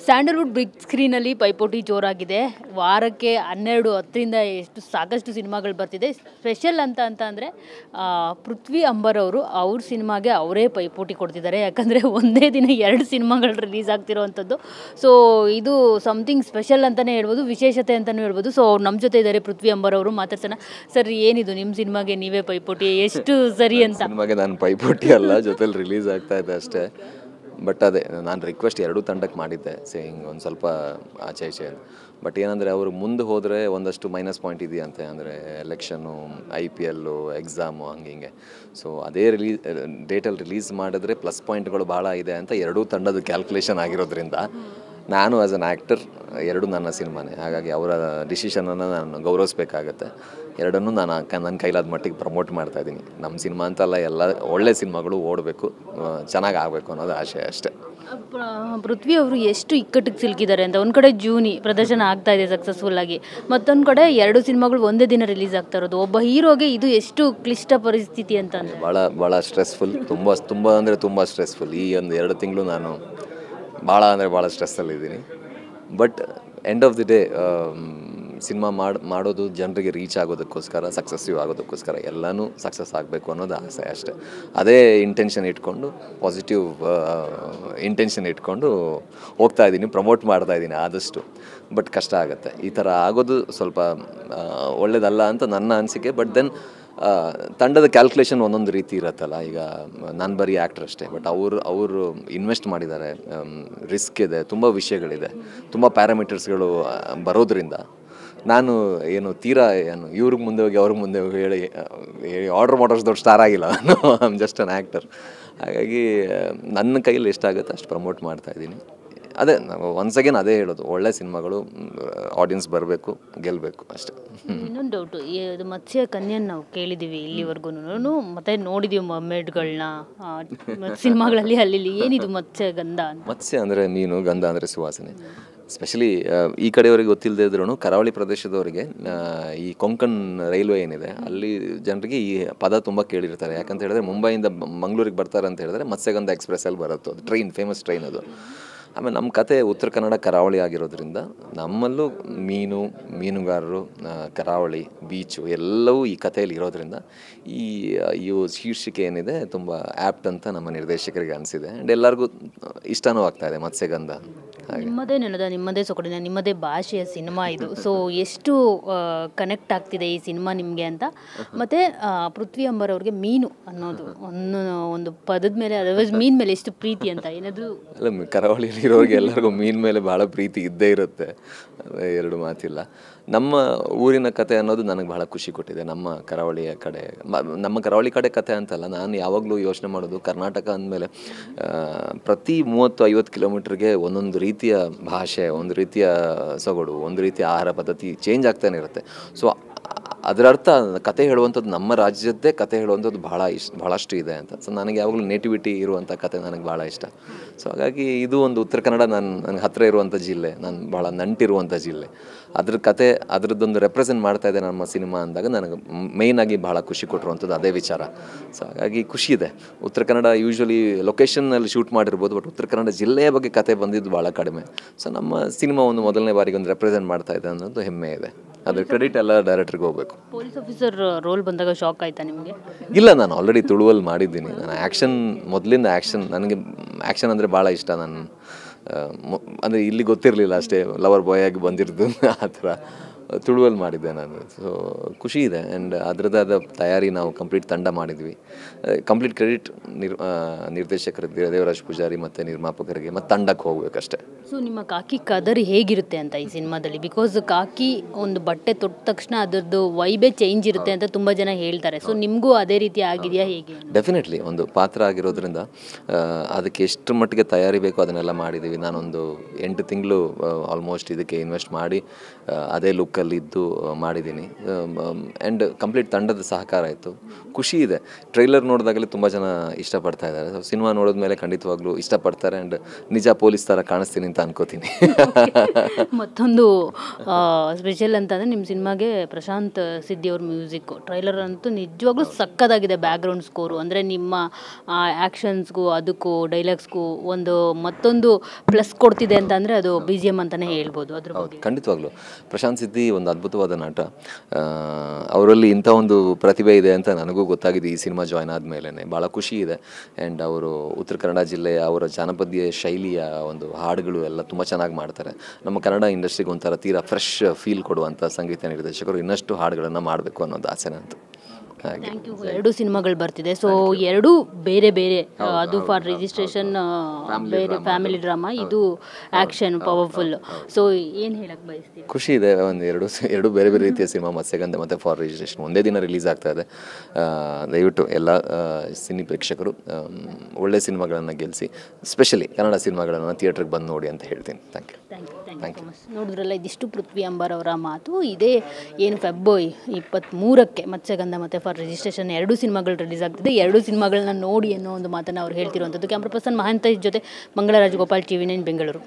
Sandalwood big ಸ್ಕ್ರೀನಲ್ಲಿ ಪೈಪೋಟಿ ಜೋರಾಗಿದೆ. ವಾರಕ್ಕೆ 12 10ರಿಂದ ಎಷ್ಟು ಸಾಕಷ್ಟು ಸಿನಿಮಾಗಳು ಬರ್ತಿದೆ. ಸ್ಪೆಷಲ್ ಅಂತ ಅಂದರೆ ಪೃಥ್ವಿ ಅಂಬರ್ ಅವರು ಅವ್ರ ಸಿನಿಮಾಗೆ ಅವರೇ ಪೈಪೋಟಿ ಕೊಡ್ತಿದ್ದಾರೆ. ಯಾಕಂದರೆ ಒಂದೇ ದಿನ 2 ಸಿನಿಮಾಗಳು ರಿಲೀಸ್ ಆಗ್ತಿರೋವಂಥದ್ದು. ಸೊ ಇದು ಸಮಥಿಂಗ್ ಸ್ಪೆಷಲ್ ಅಂತಲೇ ಹೇಳ್ಬೋದು, ವಿಶೇಷತೆ ಅಂತಲೂ ಹೇಳ್ಬೋದು. ಸೊ ನಮ್ಮ ಜೊತೆ ಇದ್ದಾರೆ ಪೃಥ್ವಿ ಅಂಬರ್ ಅವರು. ಮಾತಾಡ್ಸೋಣ. ಸರ್, ಏನಿದು ನಿಮ್ಮ ಸಿನಿಮಾಗೆ ನೀವೇ ಪೈಪೋಟಿ, ಎಷ್ಟು ಸರಿ ಅಂತ? ಸಿನಿಮಾಗೆ ನಾನು ಪೈಪೋಟಿ ಅಲ್ಲ, ಜೊತೆಲಿ ರಿಲೀಸ್ ಆಗ್ತಾ ಇದೆ ಅಷ್ಟೇ. ಬಟ್ ಅದೇ ನಾನು ರಿಕ್ವೆಸ್ಟ್ 2 ತಂಡಕ್ಕೆ ಮಾಡಿದ್ದೆ, ಸೇಯಿಂಗ್ ಒಂದು ಸ್ವಲ್ಪ ಆಚೆ ಈಚೆ. ಬಟ್ ಏನಂದರೆ ಅವರು ಮುಂದೆ ಹೋದರೆ ಒಂದಷ್ಟು ಮೈನಸ್ ಪಾಯಿಂಟ್ ಇದೆಯಂತೆ. ಅಂದರೆ ಎಲೆಕ್ಷನ್ನು, IPL, ಎಕ್ಸಾಮು, ಹಿಂಗೆ. ಸೊ ಅದೇ ಡೇಟಲ್ಲಿ ರಿಲೀಸ್ ಮಾಡಿದ್ರೆ ಪ್ಲಸ್ ಪಾಯಿಂಟ್ಗಳು ಭಾಳ ಇದೆ ಅಂತ 2 ತಂಡದ ಕ್ಯಾಲ್ಕುಲೇಷನ್ ಆಗಿರೋದ್ರಿಂದ ನಾನು ಆ್ಯಸ್ ಅನ್ ಆ್ಯಕ್ಟರ್ 2 ನನ್ನ ಸಿನಿಮಾನೇ. ಹಾಗಾಗಿ ಅವರ ಡಿಸಿಷನನ್ನು ನಾನು ಗೌರವಿಸ್ಬೇಕಾಗತ್ತೆ. 2 ನಾನು ನನ್ನ ಕೈಲಾದ ಮಟ್ಟಿಗೆ ಪ್ರಮೋಟ್ ಮಾಡ್ತಾಯಿದ್ದೀನಿ. ನಮ್ಮ ಸಿನಿಮಾ ಅಂತಲ್ಲ, ಎಲ್ಲ ಒಳ್ಳೆ ಸಿನಿಮಾಗಳು ಓಡಬೇಕು, ಚೆನ್ನಾಗಿ ಆಗಬೇಕು ಅನ್ನೋದು ಆಶಯ ಅಷ್ಟೇ. ಪೃಥ್ವಿ ಅವರು ಎಷ್ಟು ಇಕ್ಕಟ್ಟಿಗೆ ಸಿಲುಕಿದ್ದಾರೆ ಅಂತ. ಒಂದು ಕಡೆ ಜೂನಿ ಪ್ರದರ್ಶನ ಆಗ್ತಾ ಇದೆ ಸಕ್ಸಸ್ಫುಲ್ಲಾಗಿ, ಮತ್ತೊಂದು ಕಡೆ 2 ಸಿನಿಮಾಗಳು ಒಂದೇ ದಿನ ರಿಲೀಸ್ ಆಗ್ತಾ ಇರೋದು. ಒಬ್ಬ ಹೀರೋಗೆ ಇದು ಎಷ್ಟು ಕ್ಲಿಷ್ಟ ಪರಿಸ್ಥಿತಿ ಅಂತ. ಭಾಳ ಸ್ಟ್ರೆಸ್ಫುಲ್, ತುಂಬ ಅಂದರೆ ತುಂಬ ಸ್ಟ್ರೆಸ್ಫುಲ್. ಈ ಒಂದು 2 ತಿಂಗಳು ನಾನು ಭಾಳ ಸ್ಟ್ರೆಸ್ಸಲ್ಲಿದ್ದೀನಿ. But end of the day cinema ಮಾಡೋದು ಜನರಿಗೆ ರೀಚ್ ಆಗೋದಕ್ಕೋಸ್ಕರ, ಸಕ್ಸಸ್ಸಿವ್ ಆಗೋದಕ್ಕೋಸ್ಕರ, ಎಲ್ಲನೂ ಸಕ್ಸಸ್ ಆಗಬೇಕು ಅನ್ನೋದು ಆಸೆ ಅಷ್ಟೇ. ಅದೇ ಇಂಟೆನ್ಷನ್ ಇಟ್ಕೊಂಡು, ಪಾಸಿಟಿವ್ ಇಂಟೆನ್ಷನ್ ಇಟ್ಕೊಂಡು ಹೋಗ್ತಾ ಇದ್ದೀನಿ, ಪ್ರಮೋಟ್ ಮಾಡ್ತಾಯಿದ್ದೀನಿ ಆದಷ್ಟು. ಬಟ್ ಕಷ್ಟ ಆಗುತ್ತೆ, ಈ ಥರ ಆಗೋದು ಸ್ವಲ್ಪ ಒಳ್ಳೆಯದಲ್ಲ ಅಂತ ನನ್ನ ಅನಿಸಿಕೆ. ಬಟ್ ದೆನ್ ತಂಡದ ಕ್ಯಾಲ್ಕುಲೇಷನ್ ಒಂದೊಂದು ರೀತಿ ಇರುತ್ತಲ್ಲ. ಈಗ ನಾನು ಬರೀ ಆ್ಯಕ್ಟರ್ ಅಷ್ಟೇ, ಬಟ್ ಅವರು ಇನ್ವೆಸ್ಟ್ ಮಾಡಿದ್ದಾರೆ, ರಿಸ್ಕ್ ಇದೆ, ತುಂಬ ವಿಷಯಗಳಿದೆ, ತುಂಬ ಪ್ಯಾರಾಮೀಟರ್ಸ್ಗಳು ಬರೋದ್ರಿಂದ ನಾನು ಇವ್ರಿಗೆ ಮುಂದೆ ಹೋಗಿ ಅವ್ರಿಗೆ ಮುಂದೆ ಹೋಗಿ ಹೇಳಿ ಆರ್ಡ್ರ್ ಮಾಡೋಷ್ಟು ದೊಡ್ಡ ಸ್ಟಾರ್ ಆಗಿಲ್ಲ. ನಾನು I am just an actor. ಹಾಗಾಗಿ ನನ್ನ ಕೈಯಲ್ಲಿ ಎಷ್ಟಾಗುತ್ತೆ ಅಷ್ಟು ಪ್ರಮೋಟ್ ಮಾಡ್ತಾಯಿದ್ದೀನಿ. ಅದೇ ಒನ್ಸ್ ಅಗೇನ್ ಅದೇ ಹೇಳೋದು, ಒಳ್ಳೆ ಸಿನಿಮಾಗಳು ಆಡಿಯನ್ಸ್ ಬರಬೇಕು, ಗೆಲ್ಲಬೇಕು ಅಷ್ಟೇ. ಇನ್ನೊಂದು ಡೌಟು, ಇದು ಮತ್ಸ್ಯ ಕನ್ಯನ್ ನಾವು ಕೇಳಿದ್ದೀವಿ ಇಲ್ಲಿವರೆಗೂ, ಮತ್ತೆ ನೋಡಿದ್ದೀವಿ ಮರ್ಮೇಡ್ಗಳನ್ನ ಸಿನಿಮಾಗಳಲ್ಲಿ, ಅಲ್ಲಿ ಏನಿದು ಮತ್ಸ್ಯ ಗಂಧ ಅಂತ? ಮತ್ಸ್ಯ ಅಂದರೆ ಮೀನು, ಗಂಧ ಅಂದರೆ ಸುವಾಸನೆ. ಸ್ಪೆಷಲಿ ಈ ಕಡೆಯವರಿಗೆ ಗೊತ್ತಿಲ್ಲದೆ ಇದ್ರೂ ಕರಾವಳಿ ಪ್ರದೇಶದವರಿಗೆ ಈ ಕೊಂಕಣ್ ರೈಲ್ವೆ ಏನಿದೆ ಅಲ್ಲಿ ಜನರಿಗೆ ಈ ಪದ ತುಂಬ ಕೇಳಿರ್ತಾರೆ. ಯಾಕಂತ ಹೇಳಿದ್ರೆ ಮುಂಬೈಯಿಂದ ಮಂಗಳೂರಿಗೆ ಬರ್ತಾರೆ ಅಂತ ಹೇಳಿದ್ರೆ ಮತ್ಸ್ಯಗಂಧ ಎಕ್ಸ್ಪ್ರೆಸ್ಸಲ್ಲಿ ಬರುತ್ತೆ, ಅದು ಟ್ರೈನ್, ಫೇಮಸ್ ಟ್ರೈನ್ ಅದು. ಆಮೇಲೆ ನಮ್ಮ ಕತೆ ಉತ್ತರ ಕನ್ನಡ ಕರಾವಳಿ ಆಗಿರೋದ್ರಿಂದ ನಮ್ಮಲ್ಲೂ ಮೀನುಗಾರರು, ಕರಾವಳಿ, ಬೀಚು ಎಲ್ಲವೂ ಈ ಕಥೆಯಲ್ಲಿ ಇರೋದ್ರಿಂದ ಈ ಶೀರ್ಷಿಕೆ ಏನಿದೆ ತುಂಬ ಆ್ಯಪ್ಟ್ ಅಂತ ನಮ್ಮ ನಿರ್ದೇಶಕರಿಗೆ ಅನಿಸಿದೆ. ಆ್ಯಂಡ್ ಎಲ್ಲರಿಗೂ ಇಷ್ಟನೂ ಆಗ್ತಾಯಿದೆ ಮತ್ಸ್ಯಗಂಧ. ನಿಮ್ಮದೇ ನೆಲದ, ನಿಮ್ಮದೇ ಸೊಗಡಿನ, ನಿಮ್ಮದೇ ಭಾಷೆಯ ಸಿನಿಮಾ ಇದು. ಸೊ ಎಷ್ಟು ಕನೆಕ್ಟ್ ಆಗ್ತಿದೆ ಈ ಸಿನಿಮಾ ನಿಮಗೆ ಅಂತ. ಮತ್ತು ಪೃಥ್ವಿ ಅಂಬರ್ ಅವ್ರಿಗೆ ಮೀನು ಅನ್ನೋದು ಒಂದು ಪದದ ಮೇಲೆ, ಅದರ್ವೈಸ್ ಮೀನು ಮೇಲೆ ಎಷ್ಟು ಪ್ರೀತಿ ಅಂತ ಏನಾದರೂ? ಅಲ್ಲ, ಕರಾವಳಿಯಲ್ಲಿ ಇರೋರಿಗೆ ಎಲ್ಲರಿಗೂ ಮೀನು ಮೇಲೆ ಭಾಳ ಪ್ರೀತಿ ಇದ್ದೇ ಇರುತ್ತೆ, 2 ಮಾತಿಲ್ಲ. ನಮ್ಮ ಊರಿನ ಕತೆ ಅನ್ನೋದು ನನಗೆ ಭಾಳ ಖುಷಿ ಕೊಟ್ಟಿದೆ. ನಮ್ಮ ಕರಾವಳಿಯ ಕಡೆ, ನಮ್ಮ ಕರಾವಳಿ ಕಡೆ ಕತೆ ಅಂತಲ್ಲ, ನಾನು ಯಾವಾಗಲೂ ಯೋಚನೆ ಮಾಡೋದು ಕರ್ನಾಟಕ ಅಂದಮೇಲೆ ಪ್ರತಿ 30-50 ಕಿಲೋಮೀಟ್ರಿಗೆ ಒಂದೊಂದು ರೀತಿಯ ಭಾಷೆ, ಒಂದು ರೀತಿಯ ಸೊಗಡು, ಒಂದು ರೀತಿಯ ಆಹಾರ ಪದ್ಧತಿ ಚೇಂಜ್ ಆಗ್ತಾನೆ ಇರುತ್ತೆ. ಸೊ ಅದರ ಅರ್ಥ ಕತೆ ಹೇಳುವಂಥದ್ದು, ನಮ್ಮ ರಾಜ್ಯದ್ದೇ ಕತೆ ಹೇಳುವಂಥದ್ದು ಭಾಳಷ್ಟು ಇದೆ ಅಂತ. ಸೊ ನನಗೆ ಯಾವಾಗಲೂ ನೇಟಿವಿಟಿ ಇರುವಂಥ ಕತೆ ನನಗೆ ಭಾಳ ಇಷ್ಟ. ಸೊ ಹಾಗಾಗಿ ಇದು ಒಂದು ಉತ್ತರ ಕನ್ನಡ ನನಗೆ ಹತ್ತಿರ ಇರುವಂಥ ಜಿಲ್ಲೆ, ನಾನು ಭಾಳ ನಂಟಿರುವಂಥ ಜಿಲ್ಲೆ. ಅದ್ರ ಕತೆ, ಅದರದ್ದೊಂದು ರೆಪ್ರೆಸೆಂಟ್ ಮಾಡ್ತಾ ಇದೆ ನಮ್ಮ ಸಿನಿಮಾ ಅಂದಾಗ ನನಗೆ ಮೇಯ್ನಾಗಿ ಭಾಳ ಖುಷಿ ಕೊಟ್ಟಿರುವಂಥದ್ದು ಅದೇ ವಿಚಾರ. ಸೊ ಹಾಗಾಗಿ ಖುಷಿ ಇದೆ. ಉತ್ತರ ಕನ್ನಡ ಯೂಶ್ವಲಿ ಲೊಕೇಶನ್ನಲ್ಲಿ ಶೂಟ್ ಮಾಡಿರ್ಬೋದು, ಬಟ್ ಉತ್ತರ ಕನ್ನಡ ಜಿಲ್ಲೆಯ ಬಗ್ಗೆ ಕತೆ ಬಂದಿದ್ದು ಭಾಳ ಕಡಿಮೆ. ಸೊ ನಮ್ಮ ಸಿನಿಮಾ ಒಂದು ಮೊದಲನೇ ಬಾರಿಗೆ ಒಂದು ರೆಪ್ರೆಸೆಂಟ್ ಮಾಡ್ತಾ ಇದೆ ಅನ್ನೋದು ಹೆಮ್ಮೆ ಇದೆ. ಅದ್ರ ಕ್ರೆಡಿಟ್ ಎಲ್ಲ ಡೈರೆಕ್ಟ್ರಿಗೆ ಹೋಗಬೇಕು. ಪೊಲೀಸ್ ಆಫೀಸರ್ ರೋಲ್ ಬಂದಾಗ ಶಾಕ್ ಆಯ್ತಾ ನಿಮಗೆ? ಇಲ್ಲ, ನಾನು ಆಲ್ರೆಡಿ ತುಳುವಲ್ಲಿ ಮಾಡಿದ್ದೀನಿ. ನಾನು ಮೊದಲಿಂದ ನನಗೆ ಆ್ಯಕ್ಷನ್ ಅಂದರೆ ಭಾಳ ಇಷ್ಟ. ನಾನು ಅಂದರೆ ಇಲ್ಲಿ ಗೊತ್ತಿರಲಿಲ್ಲ ಅಷ್ಟೇ, ಲವರ್ ಬಾಯ್ ಆಗಿ ಬಂದಿರೋದು ಆ ಥರ. ತುಳುವಲ್ಲಿ ಮಾಡಿದ್ದೆ ನಾನು. ಸೊ ಖುಷಿ ಇದೆ. ಆ್ಯಂಡ್ ಅದರದ್ದಾದ ತಯಾರಿ ನಾವು ಕಂಪ್ಲೀಟ್ ತಂಡ ಮಾಡಿದ್ವಿ. ಕಂಪ್ಲೀಟ್ ಕ್ರೆಡಿಟ್ ನಿರ್ದೇಶಕರಿಗೆ, ದೇವರಾಜ್ ಪೂಜಾರಿ ಮತ್ತು ನಿರ್ಮಾಪಕರಿಗೆ ಮತ್ತು ತಂಡಕ್ಕೆ ಹೋಗ್ಬೇಕಷ್ಟೆ. ಸೊ ನಿಮ್ಮ ಕಾಕಿ ಕದರ್ ಹೇಗಿರುತ್ತೆ ಅಂತ ಈ ಸಿನಿಮಾದಲ್ಲಿ? ಬಿಕಾಸ್ ಕಾಕಿ ಒಂದು ಬಟ್ಟೆ ತೊಟ್ಟ ತಕ್ಷಣ ಅದರದ್ದು ವೈಬೇ ಚೇಂಜ್ ಇರುತ್ತೆ ಅಂತ ತುಂಬ ಜನ ಹೇಳ್ತಾರೆ. ಸೊ ನಿಮಗೂ ಅದೇ ರೀತಿ ಆಗಿದೆಯಾ, ಹೇಗೆ? ಡೆಫಿನೆಟ್ಲಿ ಒಂದು ಪಾತ್ರ ಆಗಿರೋದ್ರಿಂದ ಅದಕ್ಕೆ ಎಷ್ಟು ಮಟ್ಟಿಗೆ ತಯಾರಿ ಬೇಕೋ ಅದನ್ನೆಲ್ಲ ಮಾಡಿದ್ದೀವಿ. ನಾನೊಂದು 8 ತಿಂಗಳು ಆಲ್ಮೋಸ್ಟ್ ಇದಕ್ಕೆ ಇನ್ವೆಸ್ಟ್ ಮಾಡಿ ಅದೇ ಲುಕ್ ಲುಕ್ಕಲ್ಲಿದ್ದು ಮಾಡಿದ್ದೀನಿ. ಆ್ಯಂಡ್ ಕಂಪ್ಲೀಟ್ ತಂಡದ ಸಹಕಾರ ಇತ್ತು. ಖುಷಿ ಇದೆ. ಟ್ರೈಲರ್ ನೋಡಿದಾಗಲೇ ತುಂಬ ಜನ ಇಷ್ಟಪಡ್ತಾ ಇದ್ದಾರೆ. ಸೊ ಸಿನಿಮಾ ನೋಡಿದ್ಮೇಲೆ ಖಂಡಿತವಾಗ್ಲೂ ಇಷ್ಟಪಡ್ತಾರೆ. ಆ್ಯಂಡ್ ನಿಜ ಪೊಲೀಸ್ ಥರ ಕಾಣಿಸ್ತೀನಿ ಅಂತ ಅನ್ಕೋತೀನಿ. ಮತ್ತೊಂದು ಸ್ಪೆಷಲ್ ಅಂತಂದರೆ ನಿಮ್ಮ ಸಿನಿಮಾಗೆ ಪ್ರಶಾಂತ್ ಸಿದ್ದಿ ಅವ್ರ ಮ್ಯೂಸಿಕ್ಕು ಟ್ರೈಲರ್ ಅಂತೂ ನಿಜವಾಗ್ಲೂ ಸಕ್ಕತ್ತಾಗಿದೆ. ಬ್ಯಾಕ್ಗ್ರೌಂಡ್ ಸ್ಕೋರು ಅಂದರೆ ನಿಮ್ಮ ಆ್ಯಕ್ಷನ್ಸ್ಗೂ ಅದಕ್ಕೂ ಡೈಲಾಗ್ಸ್ಗೂ ಒಂದು ಮತ್ತೊಂದು ಪ್ಲಸ್ ಕೊಡ್ತಿದೆ ಅಂತಂದರೆ ಅದು BGM ಅಂತಲೇ ಹೇಳ್ಬೋದು. ಅದ್ರ ಬಗ್ಗೆ ಖಂಡಿತವಾಗ್ಲೂ ಪ್ರಶಾಂತ್ ಸಿದ್ದಿ ಒಂದು ಅದ್ಭುತವಾದ ನಟ. ಅವರಲ್ಲಿ ಇಂಥ ಒಂದು ಪ್ರತಿಭೆ ಇದೆ ಅಂತ ನನಗೂ ಗೊತ್ತಾಗಿದೆ ಈ ಸಿನಿಮಾ ಜಾಯ್ನ್ ಆದಮೇಲೆ. ಭಾಳ ಖುಷಿ ಇದೆ. ಆ್ಯಂಡ್ ಅವರು ಉತ್ತರ ಕನ್ನಡ ಜಿಲ್ಲೆಯ ಅವರ ಜಾನಪದ ಶೈಲಿಯ ಒಂದು ಹಾಡುಗಳು ಎಲ್ಲ ತುಂಬ ಚೆನ್ನಾಗಿ ಮಾಡ್ತಾರೆ. ನಮ್ಮ ಕನ್ನಡ ಇಂಡಸ್ಟ್ರಿಗೆ ಒಂಥರ ತೀರಾ ಫ್ರೆಶ್ ಫೀಲ್ ಕೊಡುವಂಥ ಸಂಗೀತ ನಿರ್ದೇಶಕರು ಇನ್ನಷ್ಟು ಹಾಡುಗಳನ್ನು ಮಾಡಬೇಕು ಅನ್ನೋದು ಆಸೆ ನಂತು. Thank you. 2 ಸಿನಿಮಾಗಳು ಬರ್ತಿದೆ. ಸೊ 2 ಬೇರೆ ಬೇರೆ, ಅದು ಫಾರ್ ರಿಜಿಸ್ಟ್ರೇಷನ್ ಬೇರೆ ಫ್ಯಾಮಿಲಿ ಡ್ರಾಮಾ, ಇದು ಆ್ಯಕ್ಷನ್ ಪವರ್ಫುಲ್. ಸೊ ಏನು ಹೇಳಕ್ಕೆ ಬಯಸ್ತೀವಿ? ಖುಷಿ ಇದೆ. ಒಂದು ಎರಡು ಬೇರೆ ಬೇರೆ ರೀತಿಯ ಸಿನಿಮಾ ಮತ್ಸ್ಯಗಂಧ ಮತ್ತು ಫಾರ್ ರಿಜಿಸ್ಟ್ರೇಷನ್ ಒಂದೇ ದಿನ ರಿಲೀಸ್ ಆಗ್ತಾ ಇದೆ. ದಯವಿಟ್ಟು ಎಲ್ಲ ಸಿನಿ ಪ್ರೇಕ್ಷಕರು ಒಳ್ಳೆ ಸಿನಿಮಾಗಳನ್ನು ಗೆಲ್ಲಿಸಿ, ಸ್ಪೆಷಲಿ ಕನ್ನಡ ಸಿನಿಮಾಗಳನ್ನು ಥಿಯೇಟ್ರಿಗೆ ಬಂದು ನೋಡಿ ಅಂತ ಹೇಳ್ತೀನಿ. Thank you. Thank you so much. ನೋಡಿದ್ರಲ್ಲ, ಇದಿಷ್ಟು ಪೃಥ್ವಿ ಅಂಬರ್ ಅವರ ಮಾತು. ಇದೇ ಏನು ಫೆಬ್ರವರಿ 23ಕ್ಕೆ ಮತ್ಸ್ಯಗಂಧ ಮತ್ತು ಫಾರ್ ರಿಜಿಸ್ಟ್ರೇಷನ್ 2 ಸಿನಿಮಾಗಳು ರಿಲೀಸ್ ಆಗ್ತಿದೆ. 2 ಸಿನಿಮಾಗಳನ್ನ ನೋಡಿ ಅನ್ನೋ ಒಂದು ಮಾತನ್ನು ಅವ್ರು ಹೇಳ್ತಿರುವಂಥದ್ದು. ಕ್ಯಾಮ್ರಾ ಪರ್ಸನ್ ಮಹಾಂತೇಶ್ ಜೊತೆ ಮಂಗಳ ರಾಜಗೋಪಾಲ್, TV9 ಬೆಂಗಳೂರು.